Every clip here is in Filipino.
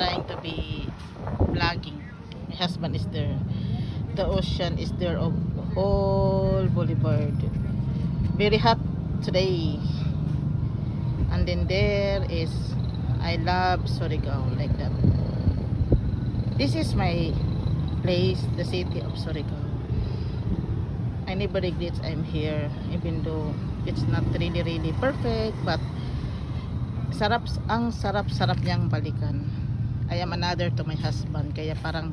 trying to be vlogging. My husband is there. The ocean is there of whole Boulevard. Very hot today. And then there is I love Surigao, like that. This is my place, the city of Surigao. I never regret I'm here, even though it's not really perfect, but ang sarap niyang balikan. I am another to my husband, kaya parang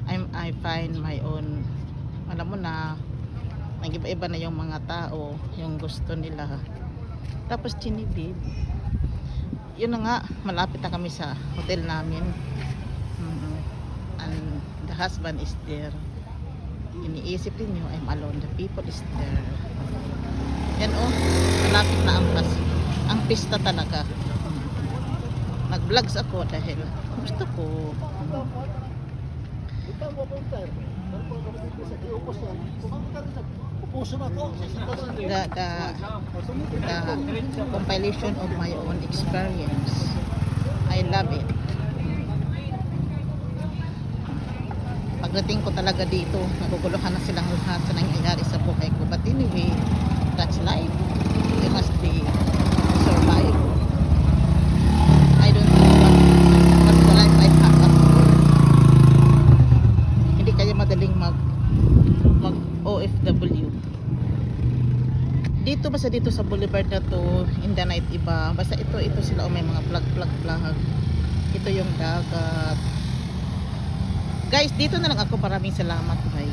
I find my own, alam mo na, nag-iba-iba na yung mga tao, yung gusto nila. Tapos Chinibib, yun na nga, malapit na kami sa hotel namin. And the husband is there. Iniisip niyo I'm alone, the people is there. Yan oh, malapit na ang pista talaga. Nag-vlogs ako dahil gusto ko. The compilation of my own experience. I love it. Pagdating ko talaga dito, naguguluhan na silang lahat sa nangyayari sa buhay ko. But anyway, that's life. You must be survive. I don't know what's the life I have up to. Hindi kaya madaling mag OFW. Dito basta dito sa boulevard na to, in the night iba. Basta ito sila may mga flag. Ito yung dagat. Guys, dito na lang ako. Maraming salamat. Bye.